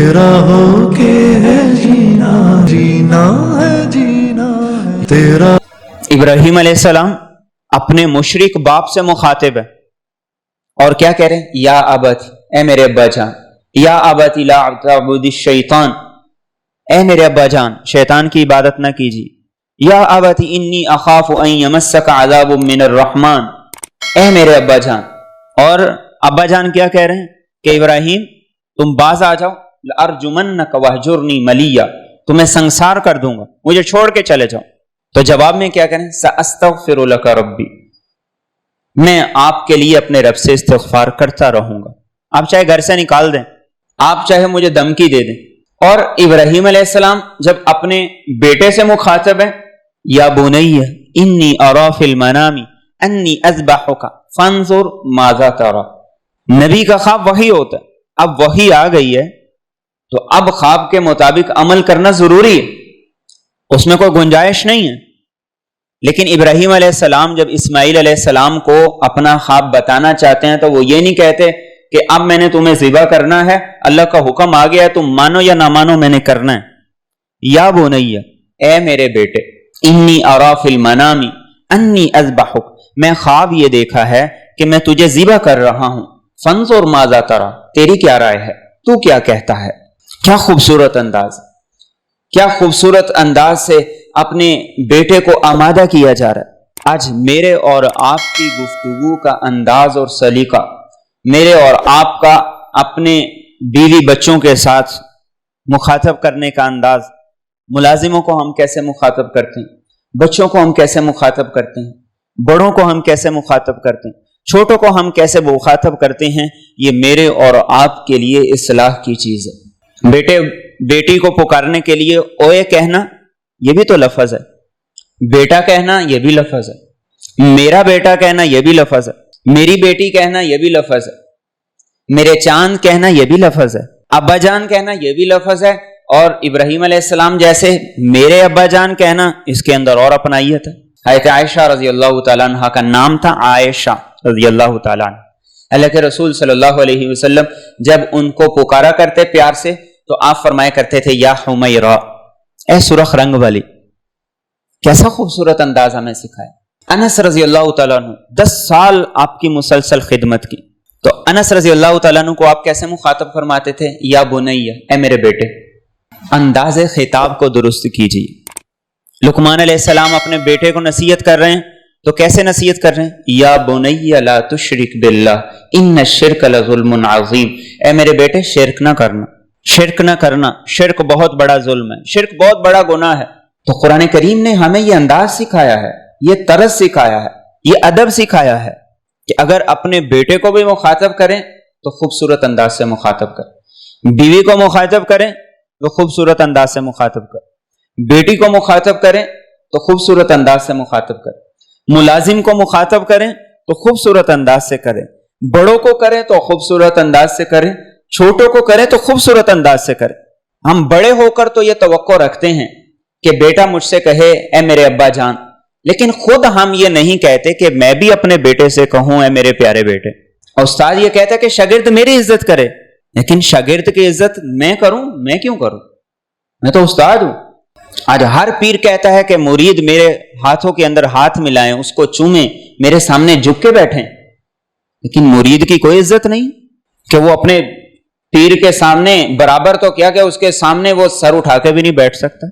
تیرا ہو کے ہے جینا، جینا ہے جینا ہے تیرا۔ ابراہیم علیہ السلام اپنے مشرک باپ سے مخاطب ہے اور کیا کہہ رہے ہیں؟ یا ابت، اے میرے ابا جان، یا ابت لا تعبد الشیطان، اے میرے ابا جان شیطان کی عبادت نہ کیجیے۔ یا ابت انی اخاف ان یمسک عذاب من الرحمن، اے میرے ابا جان۔ اور ابا جان کیا کہہ رہے ہیں کہ ابراہیم تم باز آ جاؤ، لارجمنک وہجرنی ملیا، تمہیں سنسار کر دوں گا، مجھے چھوڑ کے چلے جاؤ۔ تو جواب میں کیا کریں؟ ساستغفر لک ربی، میں آپ کے لیے اپنے رب سے استغفار کرتا رہوں گا۔ آپ چاہے گھر سے نکال دیں، آپ چاہے مجھے دھمکی دے دیں۔ اور ابراہیم علیہ السلام جب اپنے بیٹے سے مخاطب ہیں، یا بنی انی ارا فی المنام انی اذبحک فانظر ماذا تری، نبی کا خواب وحی ہوتا ہے، اب وحی آ گئی ہے تو اب خواب کے مطابق عمل کرنا ضروری ہے، اس میں کوئی گنجائش نہیں ہے۔ لیکن ابراہیم علیہ السلام جب اسماعیل علیہ السلام کو اپنا خواب بتانا چاہتے ہیں تو وہ یہ نہیں کہتے کہ اب میں نے تمہیں ذبح کرنا ہے، اللہ کا حکم آ گیا، تم مانو یا نہ مانو میں نے کرنا ہے۔ یا بنی، اے میرے بیٹے، انی ارا فی المنام انی اذبحک، میں خواب یہ دیکھا ہے کہ میں تجھے ذبح کر رہا ہوں، فانظر ماذا تری، تیری کیا رائے ہے، تو کیا کہتا ہے۔ کیا خوبصورت انداز، کیا خوبصورت انداز سے اپنے بیٹے کو آمادہ کیا جا رہا ہے۔ آج میرے اور آپ کی گفتگو کا انداز اور سلیقہ، میرے اور آپ کا اپنے بیوی بچوں کے ساتھ مخاطب کرنے کا انداز، ملازموں کو ہم کیسے مخاطب کرتے ہیں، بچوں کو ہم کیسے مخاطب کرتے ہیں، بڑوں کو ہم کیسے مخاطب کرتے ہیں، چھوٹوں کو ہم کیسے مخاطب کرتے ہیں، یہ میرے اور آپ کے لیے اصلاح کی چیز ہے۔ بیٹے بیٹی کو پکارنے کے لیے اوئے کہنا یہ بھی تو لفظ ہے، بیٹا کہنا یہ بھی لفظ ہے، میرا بیٹا کہنا یہ بھی لفظ ہے، میری بیٹی کہنا یہ بھی لفظ ہے، میرے چاند کہنا یہ بھی لفظ ہے، ابا جان کہنا یہ بھی لفظ ہے، اور ابراہیم علیہ السلام جیسے میرے ابا جان کہنا، اس کے اندر اور اپنائیت ہے۔ حضرت عائشہ رضی اللہ تعالیٰ عنہ کا نام تھا عائشہ رضی اللہ تعالیٰ عنہ۔ اللہ کے رسول صلی اللہ علیہ وسلم جب ان کو پکارا کرتے پیار سے تو آپ فرمایا کرتے تھے یا حمیرہ، اے سرخ رنگ والی۔ کیسا خوبصورت انداز ہمیں سکھایا۔ انس رضی اللہ تعالیٰ عنہ 10 سال آپ کی مسلسل خدمت کی، تو انس رضی اللہ تعالیٰ عنہ کو آپ کیسے مخاطب فرماتے تھے؟ یا بنی، اے میرے بیٹے۔ انداز خطاب کو درست کیجیے۔ لقمان علیہ السلام اپنے بیٹے کو نصیحت کر رہے ہیں تو کیسے نصیحت کر رہے ہیں؟ یا بنی لا تشرک باللہ ان الشرک لظلم عظیم، اے میرے بیٹے شرک نہ کرنا، شرک نہ کرنا، شرک بہت بڑا ظلم ہے، شرک بہت بڑا گناہ ہے۔ تو قرآن کریم نے ہمیں یہ انداز سکھایا ہے، یہ طرز سکھایا ہے، یہ ادب سکھایا ہے کہ اگر اپنے بیٹے کو بھی مخاطب کریں تو خوبصورت انداز سے مخاطب کریں، بیوی کو مخاطب کریں تو خوبصورت انداز سے مخاطب کریں، بیٹی کو مخاطب کریں تو خوبصورت انداز سے مخاطب کریں، ملازم کو مخاطب کریں تو خوبصورت انداز سے کریں، بڑوں کو کریں تو خوبصورت انداز سے کریں، چھوٹوں کو کریں تو خوبصورت انداز سے کریں۔ ہم بڑے ہو کر تو یہ توقع رکھتے ہیں کہ بیٹا مجھ سے کہے اے میرے ابا جان، لیکن خود ہم یہ نہیں کہتے کہ میں بھی اپنے بیٹے سے کہوں اے میرے پیارے بیٹے۔ استاد یہ کہتا ہے کہ شاگرد میری عزت کرے، لیکن شاگرد کی عزت میں کروں؟ میں کیوں کروں؟ میں تو استاد ہوں۔ آج ہر پیر کہتا ہے کہ مرید میرے ہاتھوں کے اندر ہاتھ ملائیں، اس کو چومیں، میرے سامنے جھک کے بیٹھیں، لیکن مرید کی کوئی عزت نہیں کہ وہ اپنے پیر کے سامنے برابر تو کیا کہ اس کے سامنے وہ سر اٹھا کے بھی نہیں بیٹھ سکتا۔